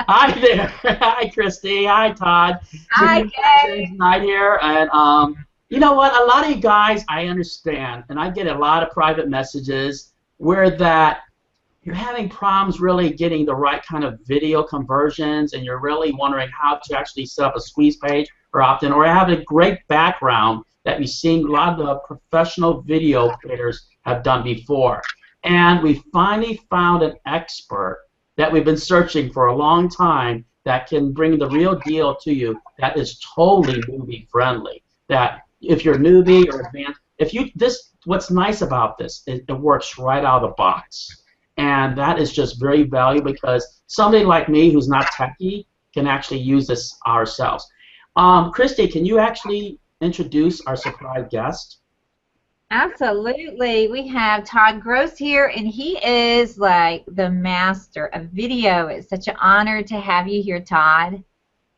Hi there. Hi, Christy. Hi, Todd. So Hi, you got Kay. James Knight here, and you know what? A lot of you guys, I understand, and I get a lot of private messages where that you're having problems really getting the right kind of video conversions, and you're really wondering how to actually set up a squeeze page or opt-in, or have a great background that you've seen a lot of the professional video creators have done before. And we finally found an expert that we've been searching for a long time that can bring the real deal to you that is totally newbie friendly. That if you're newbie or advanced, if you what's nice about this, it works right out of the box. And that is just very valuable because somebody like me who's not techie can actually use this ourselves. Christy, can you actually introduce our surprise guest? Absolutely. We have Todd Gross here, and he is like the master of video. It's such an honor to have you here, Todd.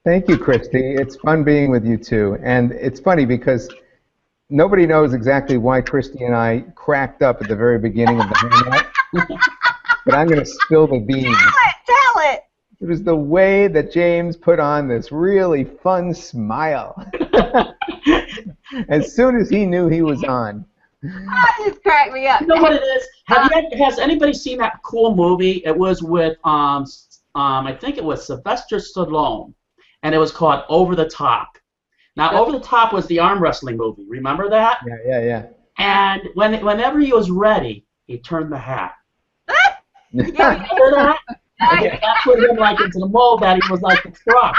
Thank you, Christy. It's fun being with you too. And it's funny because nobody knows exactly why Christy and I cracked up at the very beginning of the hangout. But I'm going to spill the beans. Tell it! It was the way that James put on this really fun smile. As soon as he knew he was on. Oh, just cracked me up. You know what it is? Has anybody seen that cool movie? It was with I think it was Sylvester Stallone, and it was called Over the Top. Now, Over the Top was the arm wrestling movie. Remember that? Yeah. And whenever he was ready, he turned the hat. Yeah, Remember that? That put him like into the mold that he was like the truck.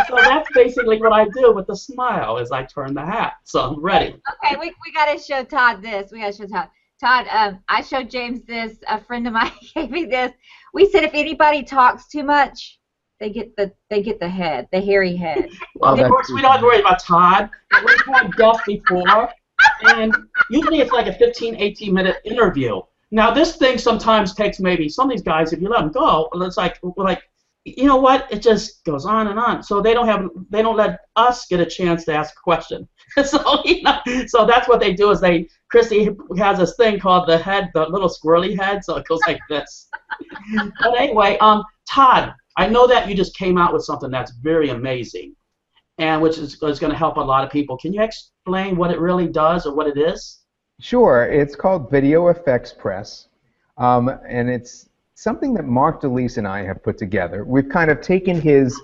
So that's basically what I do with the smile is I turn the hat. So I'm ready. Okay, we got to show Todd this. We got to show Todd. Todd, I showed James this. A friend of mine gave me this. We said if anybody talks too much, they get the head, the hairy head. Well, of course, we don't have to worry about Todd. We've had guests before, and usually it's like a 15, 18-minute interview. Now, this thing sometimes takes maybe some of these guys, if you let them go, it's like you know what? It just goes on and on. So they don't let us get a chance to ask a question. So that's what they do is Christy has this thing called the little squirrely head, so it goes like this. But anyway, Todd, I know that you just came out with something that's very amazing, and which is going to help a lot of people. Can you explain what it really does or what it is? Sure. It's called Video Effects Press, and it's something that Mark DeLeese and I have put together. We've kind of taken his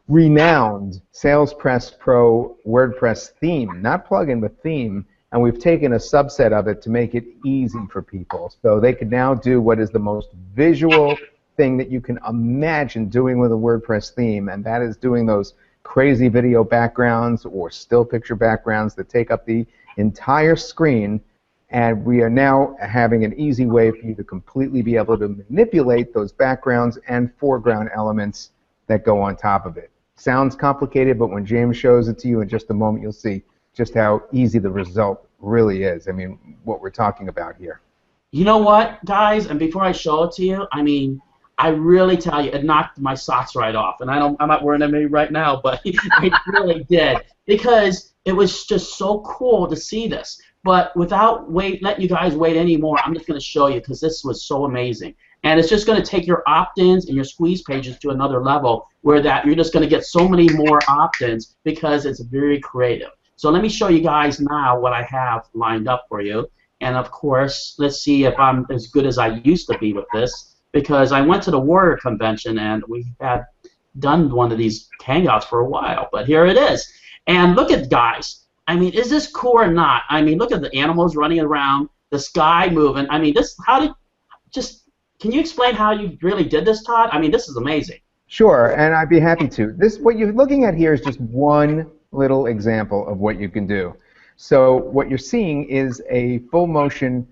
renowned SalesPress Pro WordPress theme, not plugin, but theme, and we've taken a subset of it to make it easy for people. So they can now do what is the most visual thing that you can imagine doing with a WordPress theme, and that is doing those crazy video backgrounds or still picture backgrounds that take up the entire screen. And we are now having an easy way for you to completely be able to manipulate those backgrounds and foreground elements that go on top of it. Sounds complicated, but when James shows it to you in just a moment, you'll see just how easy the result really is. I mean, what we're talking about here. You know what, guys? And before I show it to you, I mean, I really tell you, it knocked my socks right off. And I'm not wearing them right now, but it really did. Because it was just so cool to see this. But without letting you guys wait anymore, I'm just going to show you because this was so amazing. And it's just going to take your opt-ins and your squeeze pages to another level where that you're just going to get so many more opt-ins because it's very creative. So let me show you guys now what I have lined up for you. And of course, let's see if I'm as good as I used to be with this because I went to the Warrior Convention and we had done one of these hangouts for a while. But here it is. And look at guys. I mean, is this cool or not? I mean, look at the animals running around, the sky moving. I mean, can you explain how you really did this, Todd? I mean, this is amazing. Sure, and I'd be happy to. What you're looking at here is just one little example of what you can do. So what you're seeing is a full motion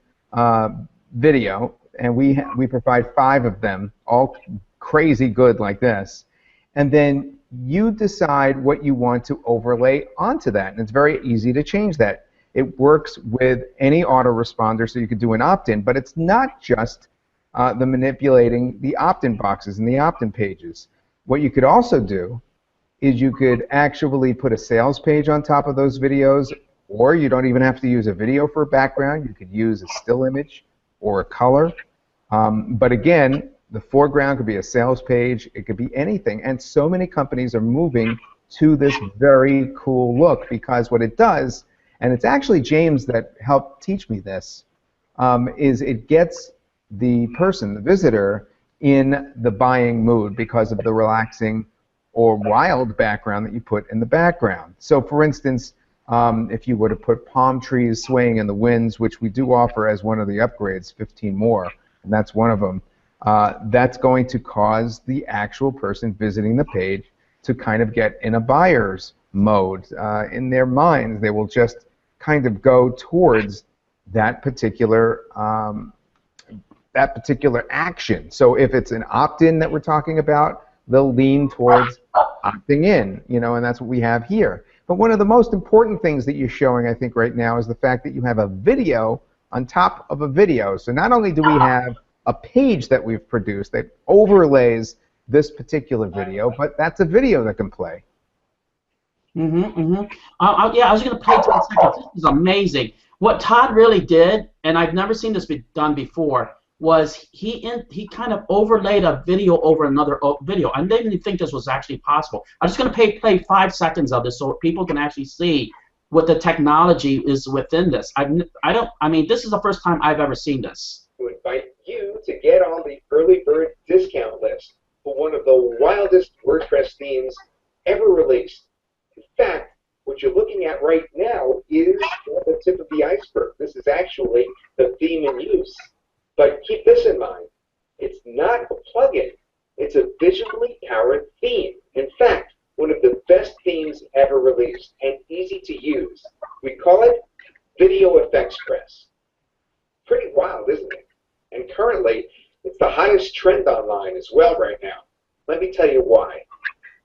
video, and we provide 5 of them, all crazy good like this. And then you decide what you want to overlay onto that, and it's very easy to change that. It works with any autoresponder, so you could do an opt-in, but it's not just the manipulating the opt-in boxes and the opt-in pages. What you could also do is you could actually put a sales page on top of those videos, or you don't even have to use a video for a background. You could use a still image or a color. But again, The foreground could be a sales page. It could be anything. And so many companies are moving to this very cool look because what it does, and it's actually James that helped teach me this, is it gets the person, the visitor, in the buying mood because of the relaxing or wild background that you put in the background. So for instance, if you were to put palm trees swaying in the winds, which we do offer as one of the upgrades, 15 more, and that's one of them, that's going to cause the actual person visiting the page to kind of get in a buyer's mode. In their minds, they will just kind of go towards that particular action. So if it's an opt-in that we're talking about, they'll lean towards opting in, you know, and that's what we have here. But one of the most important things that you're showing, I think, right now is the fact that you have a video on top of a video. So not only do we have a page that we've produced that overlays this particular video, but that's a video that can play. Yeah, I was going to play 10 seconds. This is amazing. What Todd really did, and I've never seen this be done before, was he kind of overlaid a video over another video. I didn't even think this was actually possible. I'm just going to play 5 seconds of this so people can actually see what the technology is within this. I mean, this is the first time I've ever seen this. To invite you to get on the early bird discount list for one of the wildest WordPress themes ever released. In fact, what you're looking at right now is the tip of the iceberg. This is actually the theme in use. But keep this in mind. It's not a plugin. It's a visually powered theme. In fact, one of the best themes ever released and easy to use. We call it Video Effects Press. Pretty wild, isn't it? And currently, it's the hottest trend online as well right now. Let me tell you why.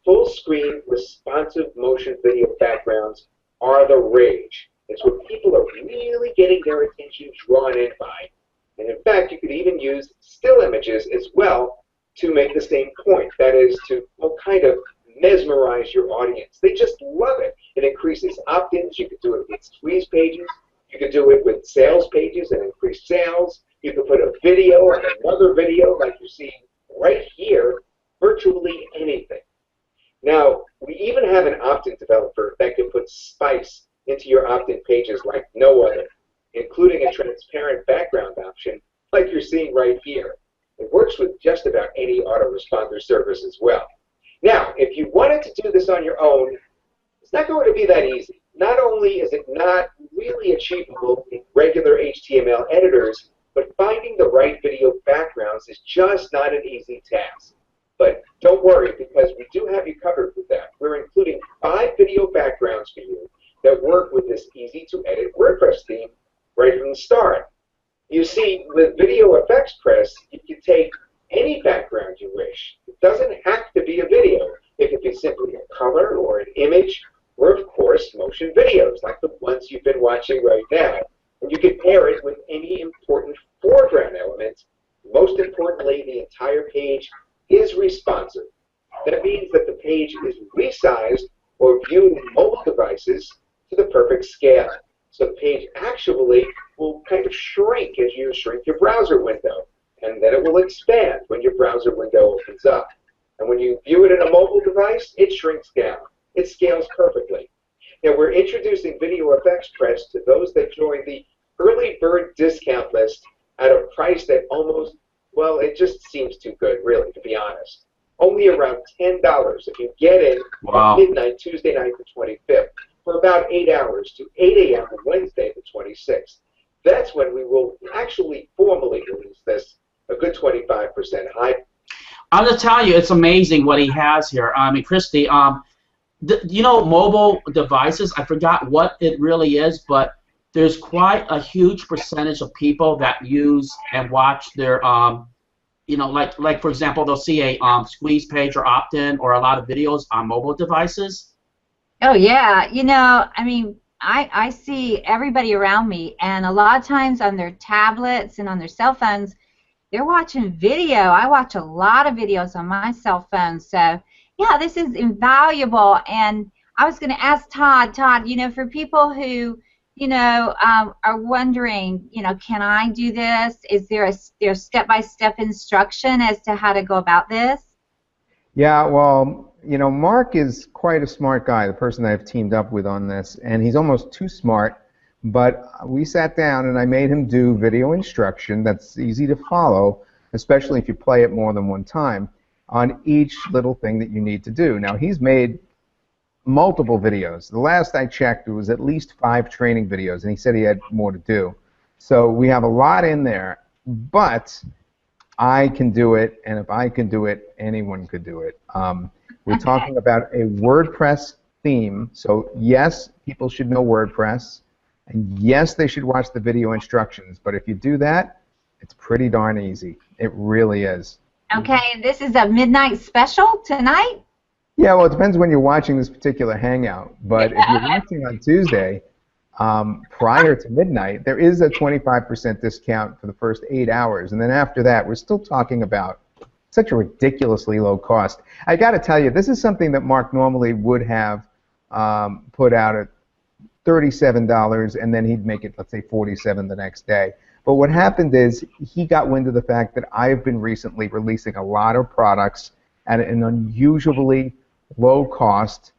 Full screen responsive motion video backgrounds are the rage. It's what people are really getting their attention drawn in by. And in fact, you could even use still images as well to make the same point. That is to kind of mesmerize your audience. They just love it. It increases opt-ins. You could do it with squeeze pages. You could do it with sales pages and increase sales. You could put a video on another video like you're seeing right here, virtually anything. Now, we even have an opt-in developer that can put spice into your opt-in pages like no other, including a transparent background option like you're seeing right here. It works with just about any autoresponder service as well. Now, if you wanted to do this on your own, it's not going to be that easy. Not only is it not really achievable in regular HTML editors, but finding the right video backgrounds is just not an easy task. But don't worry, because we do have you covered with that. We're including 5 video backgrounds for you that work with this easy-to-edit WordPress theme right from the start. You see, with Video Effects Press, you can take any background you wish. It doesn't have to be a video. It could be simply a color or an image, or of course, motion videos like the ones you've been watching right now. And you can pair it with any important foreground element. Most importantly, the entire page is responsive. That means that the page is resized or viewed on mobile devices to the perfect scale. So the page actually will kind of shrink as you shrink your browser window, and then it will expand when your browser window opens up. And when you view it in a mobile device, it shrinks down. It scales perfectly. Now we're introducing Video Effects Press to those that join the early bird discount list at a price that almost, well, it just seems too good, really, to be honest. Only around $10 if you get in at midnight, Tuesday night the 25th, for about 8 hours to 8 a.m. on Wednesday the 26th. That's when we will actually formally release this, a good 25% hike. I'm just telling you, it's amazing what he has here. I mean, Christy, you know, mobile devices, I forgot what it really is, but there's quite a huge percentage of people that use and watch their, you know, like for example, they'll see a squeeze page or opt-in or a lot of videos on mobile devices. Oh yeah, you know, I mean, I see everybody around me, and a lot of times on their tablets and on their cell phones, they're watching video. I watch a lot of videos on my cell phone, so yeah, this is invaluable. And I was going to ask Todd, you know, for people who, are wondering, can I do this? Is there a step-by-step instruction as to how to go about this? Yeah, well, Mark is quite a smart guy, the person I've teamed up with on this, and he's almost too smart. But we sat down and I made him do video instruction that's easy to follow, especially if you play it more than one time, on each little thing that you need to do. Now, he's made multiple videos. The last I checked, it was at least 5 training videos, and he said he had more to do. So we have a lot in there, but I can do it, and if I can do it, anyone could do it. We're talking about a WordPress theme, so yes, people should know WordPress, and yes, they should watch the video instructions, but if you do that, it's pretty darn easy. It really is. Okay, and this is a midnight special tonight? Yeah, well, it depends when you're watching this particular hangout, but if you're watching on Tuesday, prior to midnight, there is a 25% discount for the first 8 hours, and then after that, we're still talking about such a ridiculously low cost. I got to tell you, this is something that Mark normally would have put out at $37, and then he'd make it, let's say, $47 the next day. But what happened is he got wind of the fact that I've been recently releasing a lot of products at an unusually low cost,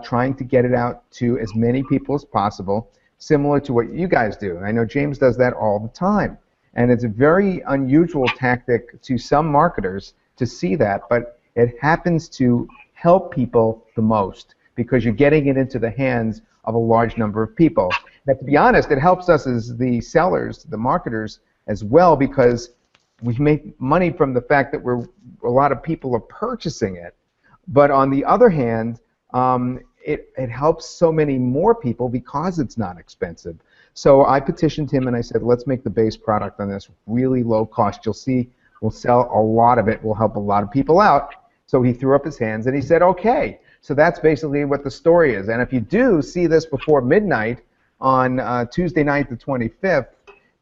trying to get it out to as many people as possible, similar to what you guys do. And I know James does that all the time. And it's a very unusual tactic to some marketers to see that, but it happens to help people the most because you're getting it into the hands of a large number of people. Now, to be honest, it helps us as the sellers, the marketers, as well, because we make money from the fact that a lot of people are purchasing it. But on the other hand, it helps so many more people because it's not expensive. So I petitioned him and I said, let's make the base product on this really low cost. You'll see we'll sell a lot of it. We'll help a lot of people out. So he threw up his hands and he said, okay. So that's basically what the story is. And if you do see this before midnight on Tuesday night the 25th,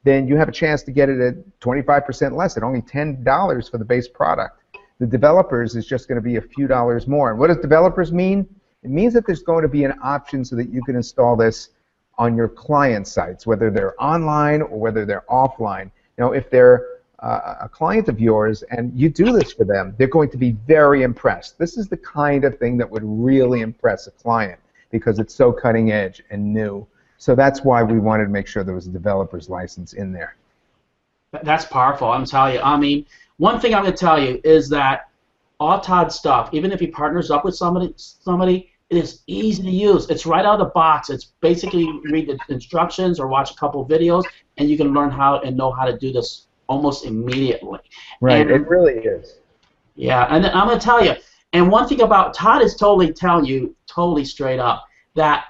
then you have a chance to get it at 25% less, at only $10 for the base product. The developers is just going to be a few dollars more. And what does developers mean? It means that there's going to be an option so that you can install this on your client sites, whether they're online or whether they're offline. If they're a client of yours and you do this for them, they're going to be very impressed. This is the kind of thing that would really impress a client because it's so cutting edge and new. So that's why we wanted to make sure there was a developer's license in there. That's powerful, I'm telling you. I mean, one thing I'm going to tell you is that all Todd stuff, even if he partners up with somebody, it is easy to use. It's right out of the box. It's basically read the instructions or watch a couple of videos, and you can learn how and know how to do this almost immediately. Right, and, it really is. Yeah, and I'm going to tell you, and one thing about Todd is totally telling you, totally straight up, that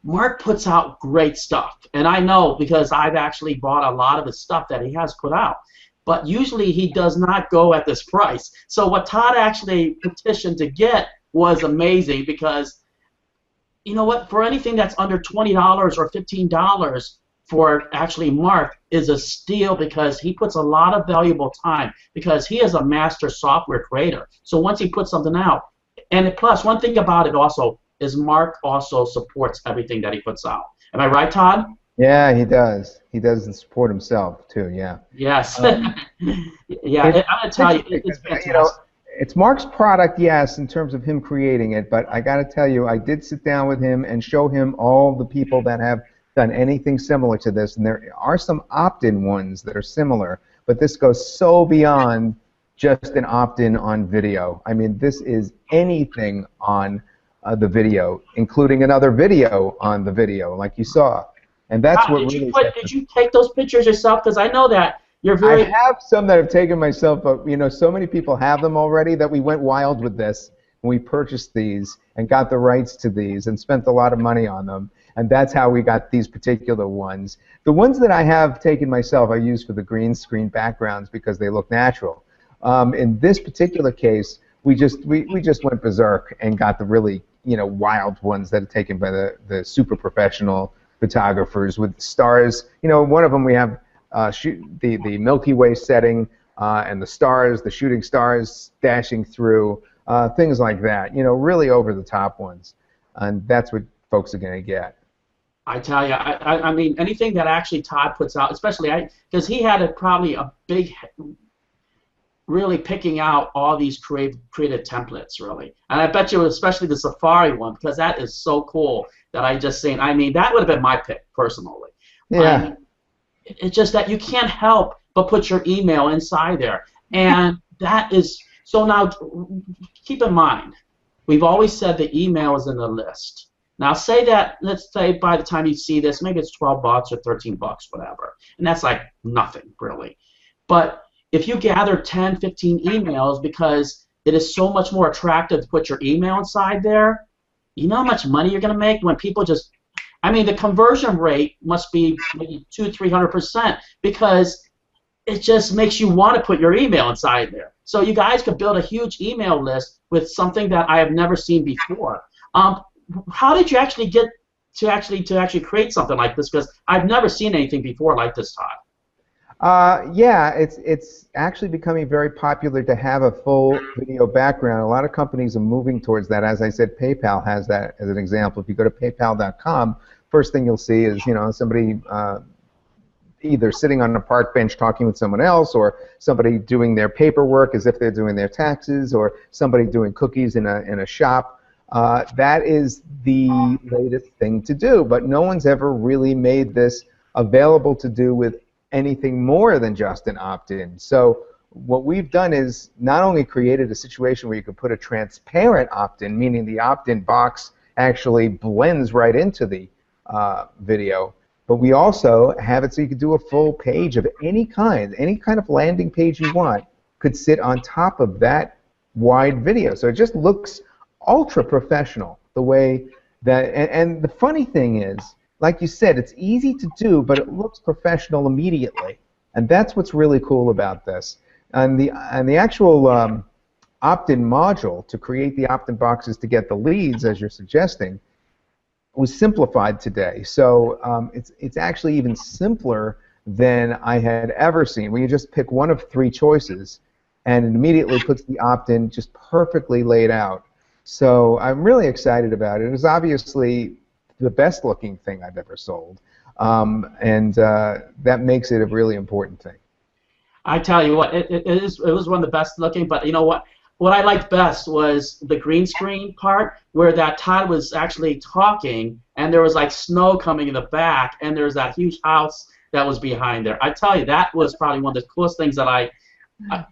Mark puts out great stuff. And I know because I've actually bought a lot of his stuff that he has put out. But usually he does not go at this price. So what Todd actually petitioned to get was amazing because, you know what, for anything that's under $20 or $15 for actually Mark is a steal because he puts a lot of valuable time because he is a master software creator. So once he puts something out, and plus one thing about it also is Mark also supports everything that he puts out. Am I right, Todd? Yeah, he does. He does support himself too. Yeah. Yes. Yeah, I'm gonna tell you, it's fantastic. It's Mark's product, yes, in terms of him creating it. But I got to tell you, I did sit down with him and show him all the people that have done anything similar to this, and there are some opt-in ones that are similar. But this goes so beyond just an opt-in on video. I mean, this is anything on the video, including another video on the video, like you saw. And that's what really. Did you take those pictures yourself? Because I know that you're very. I have some that I've taken myself, but so many people have them already that we went wild with this. And we purchased these and got the rights to these and spent a lot of money on them. And that's how we got these particular ones. The ones that I have taken myself, I use for the green screen backgrounds because they look natural. In this particular case, we just went berserk and got the really wild ones that are taken by the super professional photographers with stars. One of them we have the Milky Way setting and the stars, the shooting stars dashing through, things like that. Really over the top ones, and that's what folks are going to get. I tell you, I mean, anything that actually Todd puts out, especially because he had probably a big, really picking out all these creative templates, really. And I bet you, especially the Safari one, because that is so cool that I just seen. I mean, that would have been my pick personally. I Yeah. mean, it's just that you can't help but put your email inside there, and that is so. Now, keep in mind, we've always said the email is in the list. Now, say that, let's say by the time you see this, maybe it's 12 bucks or 13 bucks, whatever, and that's like nothing really. But if you gather 10, 15 emails, because it is so much more attractive to put your email inside there, you know how much money you're going to make when people just, I mean, the conversion rate must be maybe 200-300% because it just makes you want to put your email inside there. So you guys could build a huge email list with something that I have never seen before. How did you actually get to actually create something like this? Because I've never seen anything before like this, Todd. Yeah, it's actually becoming very popular to have a full video background. A lot of companies are moving towards that. As I said, PayPal has that as an example. If you go to PayPal.com, first thing you'll see is somebody either sitting on a park bench talking with someone else, or somebody doing their paperwork as if they're doing their taxes, or somebody doing cookies in a shop. That is the latest thing to do, but no one's ever really made this available to do with anything more than just an opt-in. So what we've done is not only created a situation where you can put a transparent opt-in, meaning the opt-in box actually blends right into the video, but we also have it so you could do a full page of any kind of landing page you want could sit on top of that wide video. So it just looks ultra professional the way that, and the funny thing is, like you said, it's easy to do, but it looks professional immediately, and that's what's really cool about this. And the actual opt-in module to create the opt-in boxes to get the leads, as you're suggesting, was simplified today. So it's actually even simpler than I had ever seen, where you just pick one of 3 choices, and it immediately puts the opt-in just perfectly laid out. So I'm really excited about it. It's obviously the best looking thing I've ever sold, and that makes it a really important thing. I tell you what, it was one of the best looking, but you know what? What I liked best was the green screen part, where that Todd was actually talking, and there was like snow coming in the back, and there's that huge house that was behind there. I tell you, that was probably one of the coolest things that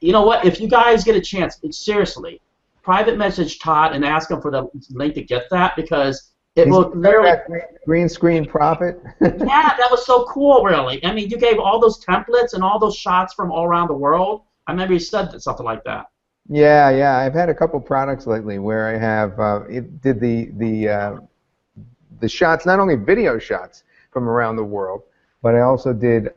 you know what? If you guys get a chance, seriously, private message Todd and ask him for the link to get that, because it will literally green screen profit. Yeah, that was so cool, really. I mean, you gave all those templates and all those shots from all around the world. I remember you said something like that. Yeah. I've had a couple products lately where I have it did the shots, not only video shots from around the world, but I also did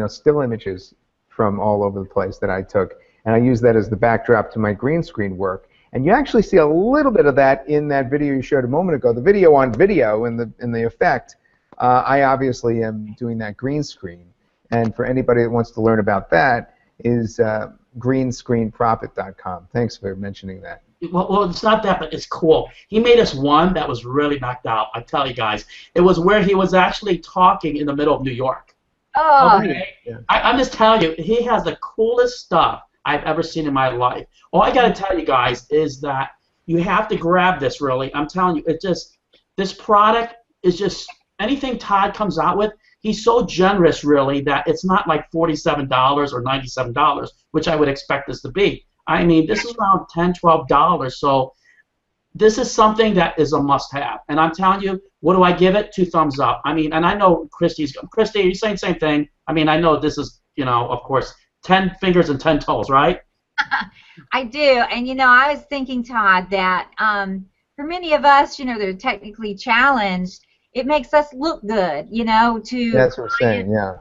still images from all over the place that I took, and I used that as the backdrop to my green screen work. And you actually see a little bit of that in that video you showed a moment ago. The video on video in the effect. I obviously am doing that green screen, and for anybody that wants to learn about that is greenscreenprofit.com. Thanks for mentioning that. Well, it's not that, but it's cool. He made us one that was really knocked out. I tell you guys, it was where he was actually talking in the middle of New York. Oh. Okay? Yeah. I'm just telling you, he has the coolest stuff I've ever seen in my life. All I got to tell you guys is that you have to grab this, really. I'm telling you, this product is just, anything Todd comes out with, he's so generous, really, that it's not like $47 or $97, which I would expect this to be. I mean, this is around $10, $12, so this is something that is a must-have. And I'm telling you, what do I give it? 2 thumbs up. I mean, and I know Christy, are you saying the same thing? I mean, I know this is, of course, 10 fingers and 10 toes, right? I do, and I was thinking, Todd, that for many of us, that are technically challenged, it makes us look good, to That's what we're saying, yeah.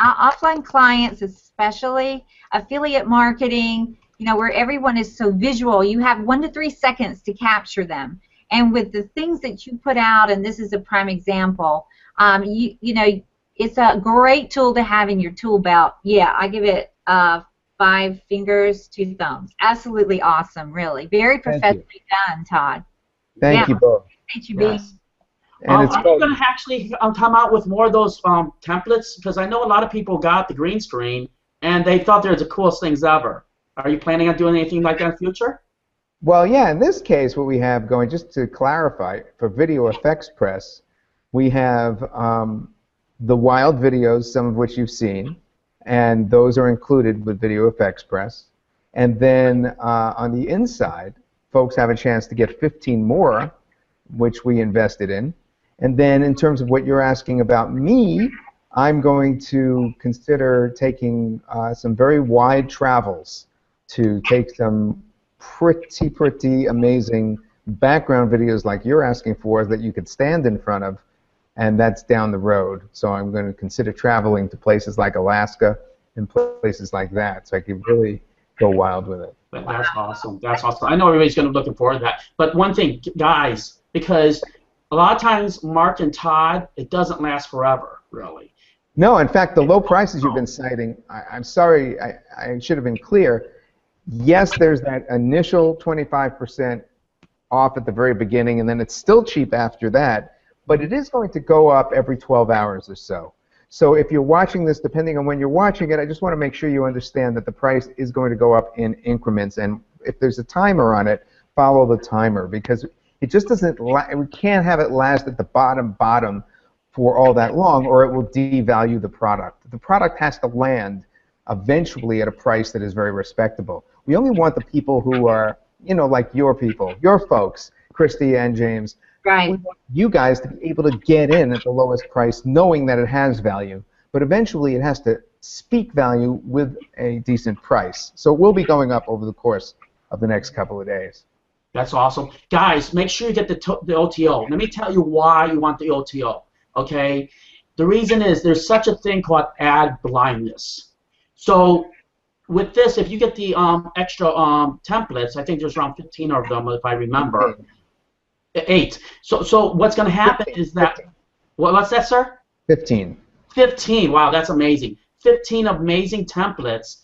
Offline clients, especially affiliate marketing, where everyone is so visual. You have 1 to 3 seconds to capture them, and with the things that you put out, and this is a prime example, it's a great tool to have in your tool belt. Yeah, I give it 5 fingers, 2 thumbs. Absolutely awesome, really. Very professionally done, Todd. Thank you both. Thank you, Yes. And it's Are you called. going to actually come out with more of those templates? Because I know a lot of people got the green screen and they thought they were the coolest things ever. Are you planning on doing anything like that in the future? Well, yeah, in this case, what we have going, just to clarify, for Video Effects Press, we have the wild videos, some of which you've seen, and those are included with Video Effects Press. And then on the inside, folks have a chance to get 15 more, which we invested in. And then in terms of what you're asking about me, I'm going to consider taking some very wide travels to take some pretty amazing background videos like you're asking for that you could stand in front of, and that's down the road. So I'm going to consider traveling to places like Alaska and places like that, so I could really go wild with it. That's awesome. That's awesome. I know everybody's going to be looking forward to that. But one thing, guys, because a lot of times Mark and Todd, it doesn't last forever, really. No, in fact, the low prices you've been citing, I'm sorry, I should have been clear. Yes, there's that initial 25% off at the very beginning, and then it's still cheap after that, but it is going to go up every 12 hours or so. So if you're watching this, depending on when you're watching it, I just want to make sure you understand that the price is going to go up in increments, and if there's a timer on it, follow the timer, because it just doesn't, we can't have it last at the bottom for all that long, or it will devalue the product. The product has to land eventually at a price that is very respectable. We only want the people who are, you know, like your people, your folks, Christy and James. Right. We want you guys to be able to get in at the lowest price, knowing that it has value. But eventually it has to speak value with a decent price. So it will be going up over the course of the next couple of days. That's awesome. Guys, make sure you get the OTO. Let me tell you why you want the OTO, okay? The reason is there's such a thing called ad blindness. So with this, if you get the extra templates, I think there's around 15 of them, if I remember. 8. So what's going to happen 15, is that, what's that, sir? 15. 15. Wow, that's amazing. 15 amazing templates.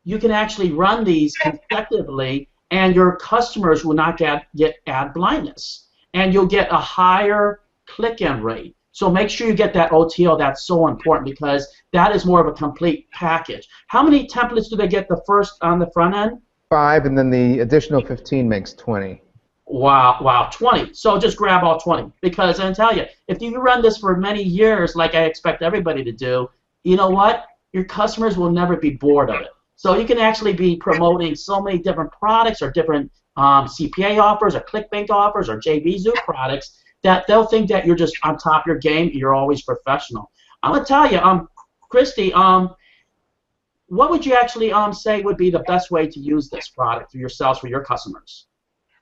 You can actually run these consecutively, and your customers will not get ad blindness, and you'll get a higher click-in rate. So make sure you get that OTO. That's so important because that is more of a complete package. How many templates do they get the first on the front end? 5, and then the additional 15 makes 20. Wow, 20. So just grab all 20 because I tell you, if you run this for many years, like I expect everybody to do, you know what? Your customers will never be bored of it. So you can actually be promoting so many different products or different CPA offers or ClickBank offers or JVZoo products that they'll think that you're just on top of your game. You're always professional. I'm gonna tell you, Christy, what would you actually say would be the best way to use this product for yourselves, for your customers?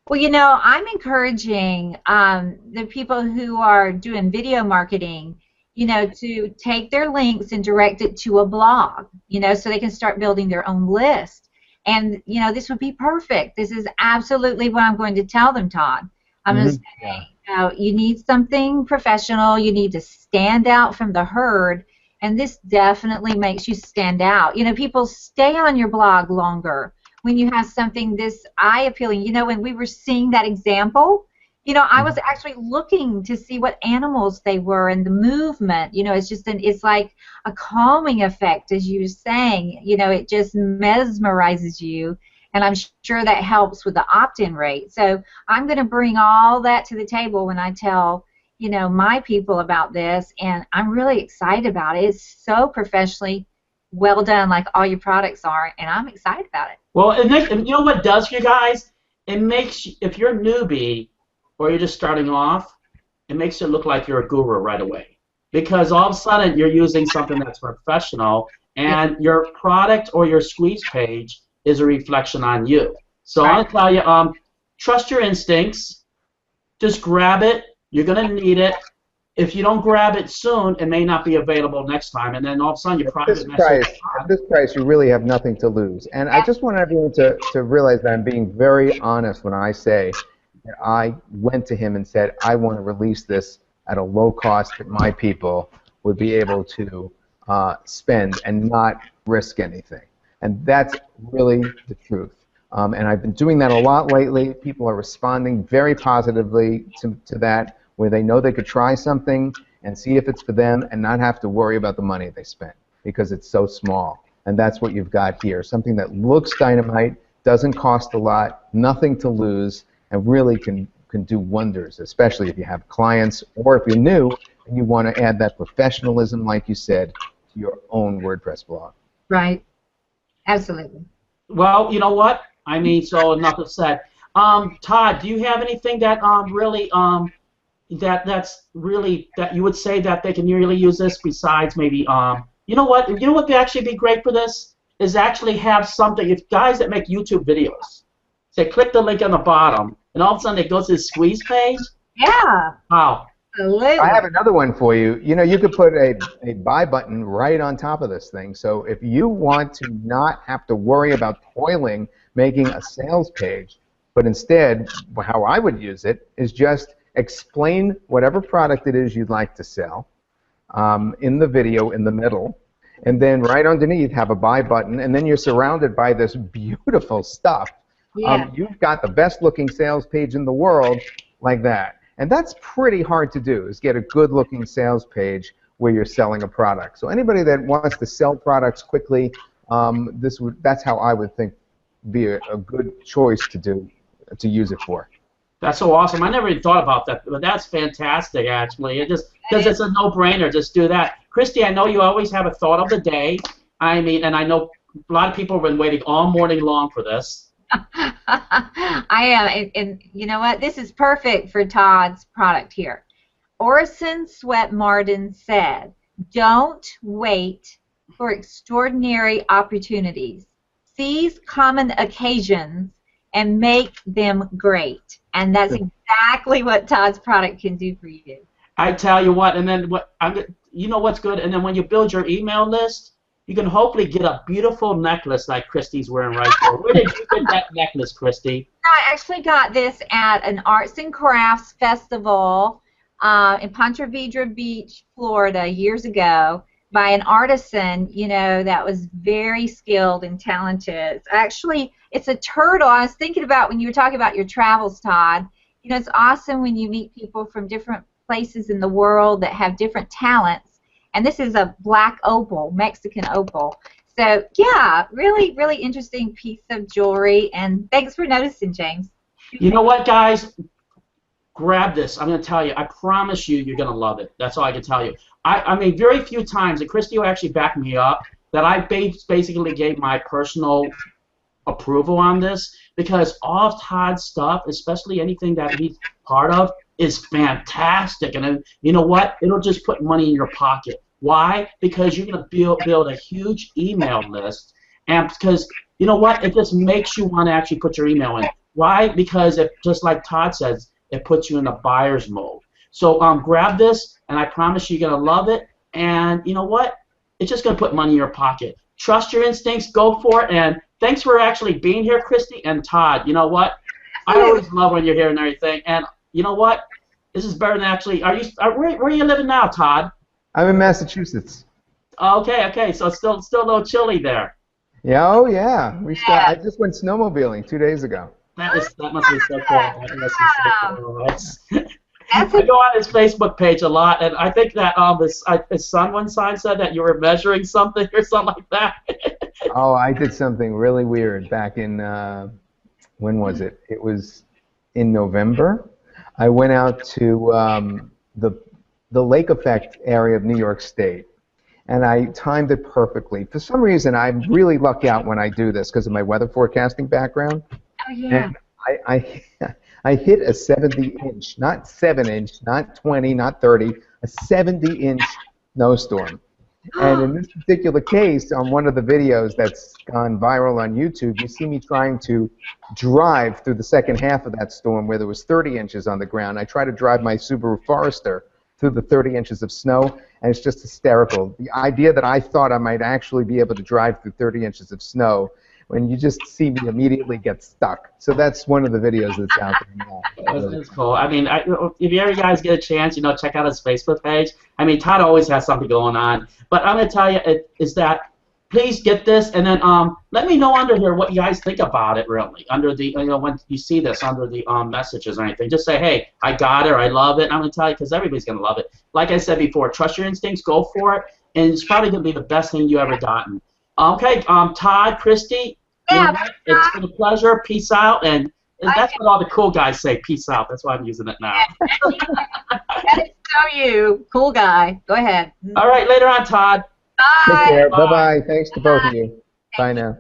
Well, you know, I'm encouraging the people who are doing video marketing, you know, to take their links and direct it to a blog, you know, so they can start building their own list. And, you know, this would be perfect. This is absolutely what I'm going to tell them, Todd. I'm going to say, you know, you need something professional. You need to stand out from the herd. And this definitely makes you stand out. You know, people stay on your blog longer when you have something this eye-appealing. You know, when we were seeing that example, you know, I was actually looking to see what animals they were and the movement. You know, it's just it's like a calming effect, as you were saying. You know, it just mesmerizes you, and I'm sure that helps with the opt-in rate. So I'm going to bring all that to the table when I tell, you know, my people about this, and I'm really excited about it. It's so professionally well done, like all your products are, and I'm excited about it. Well, and you know what it does for you guys? It makes, if you're a newbie or you're just starting off, it makes it look like you're a guru right away. Because all of a sudden you're using something that's professional, and your product or your squeeze page is a reflection on you. So I'll tell you, trust your instincts. Just grab it. You're going to need it. If you don't grab it soon, it may not be available next time, and then all of a sudden your private message. At this price, you really have nothing to lose. And I just want everyone to realize that I'm being very honest when I say that I went to him and said, I want to release this at a low cost that my people would be able to spend and not risk anything. And that's really the truth. And I've been doing that a lot lately. People are responding very positively to that. where they know they could try something and see if it's for them and not have to worry about the money they spent because it's so small. And that's what you've got here, something that looks dynamite, doesn't cost a lot, nothing to lose, and really can do wonders, especially if you have clients or if you're new and you want to add that professionalism, like you said, to your own WordPress blog. Right. Absolutely. Well, you know what? I mean, so enough is said. Todd, do you have anything that really that's really that you would say that they can really use this besides maybe you know what would actually be great for this is actually have something. If guys that make YouTube videos, say click the link on the bottom and all of a sudden it goes to the squeeze page. Yeah. Wow. Absolutely. I have another one for you. You know, you could put a buy button right on top of this thing. So if you want to not have to worry about toiling making a sales page, but instead, how I would use it is just explain whatever product it is you'd like to sell in the video in the middle, and then right underneath have a buy button, and then you're surrounded by this beautiful stuff. Yeah. You've got the best looking sales page in the world like that. And that's pretty hard to do, is get a good looking sales page where you're selling a product. So anybody that wants to sell products quickly, that's how I would think be a good choice to use it for. That's so awesome. I never even thought about that, but that's fantastic, actually. It just because it's a no-brainer, just do that. Christy, I know you always have a thought of the day. I mean, and I know a lot of people have been waiting all morning long for this. I am, and you know what? This is perfect for Todd's product here. Orison Swett Marden said, "Don't wait for extraordinary opportunities. Seize common occasions and make them great." And that's exactly what Todd's product can do for you. I tell you what, and then you know what's good, and then when you build your email list, you can hopefully get a beautiful necklace like Christy's wearing right there. Where did you get that necklace, Christy? I actually got this at an arts and crafts festival in Ponte Vedra Beach, Florida, years ago, by an artisan, you know, that was very skilled and talented. Actually, it's a turtle. I was thinking about when you were talking about your travels, Todd. You know, it's awesome when you meet people from different places in the world that have different talents. And this is a black opal, Mexican opal. So, yeah, really, really interesting piece of jewelry. And thanks for noticing, James. You know what, guys? Grab this. I'm going to tell you. I promise you, you're going to love it. That's all I can tell you. I mean, very few times, and Christy will actually back me up, that I basically gave my personal approval on this, because all of Todd's stuff, especially anything that he's part of, is fantastic. And you know what? It'll just put money in your pocket. Why? Because you're going to build a huge email list, and because, you know what? It just makes you want to actually put your email in. Why? Because, just like Todd says, it puts you in a buyer's mode. So grab this, and I promise you're going to love it. And you know what? It's just going to put money in your pocket. Trust your instincts. Go for it. And thanks for actually being here, Christy and Todd. You know what? I always love when you're here and everything. And you know what? This is better than actually. Where are you living now, Todd? I'm in Massachusetts. Okay. So it's still a little chilly there. Yeah, oh yeah. I just went snowmobiling 2 days ago. That must be so cool. That must be so cool. I go on his Facebook page a lot, and I think that his son one time said that you were measuring something or something like that. Oh, I did something really weird back in, when was it? It was in November. I went out to the Lake Effect area of New York State, and I timed it perfectly. For some reason, I really luck out when I do this because of my weather forecasting background. Oh, yeah. And I hit a 70-inch, not 7-inch, not 20, not 30, a 70-inch snowstorm. And in this particular case, on one of the videos that's gone viral on YouTube, you see me trying to drive through the second half of that storm where there was 30 inches on the ground. I try to drive my Subaru Forester through the 30 inches of snow, and it's just hysterical. The idea that I thought I might actually be able to drive through 30 inches of snow, when you just see me immediately get stuck. So that's one of the videos that's out there now. That's cool. I mean, if you ever guys get a chance, check out his Facebook page. I mean, Todd always has something going on. But I'm going to tell you, is that please get this, and then let me know under here what you guys think about it. Really, under the when you see this under the messages or anything, just say, hey, I got it, or I love it. I'm gonna tell you because everybody's gonna love it. Like I said before, trust your instincts, go for it, and it's probably gonna be the best thing you ever gotten. Okay, Todd, Christy, Yeah, it's been a pleasure. Peace out, and that's what all the cool guys say. Peace out. That's why I'm using it now. that is so you. Cool guy. Go ahead. All right, later on, Todd. Bye. Take care. Bye. Bye-bye. Thanks to both of you. Bye now.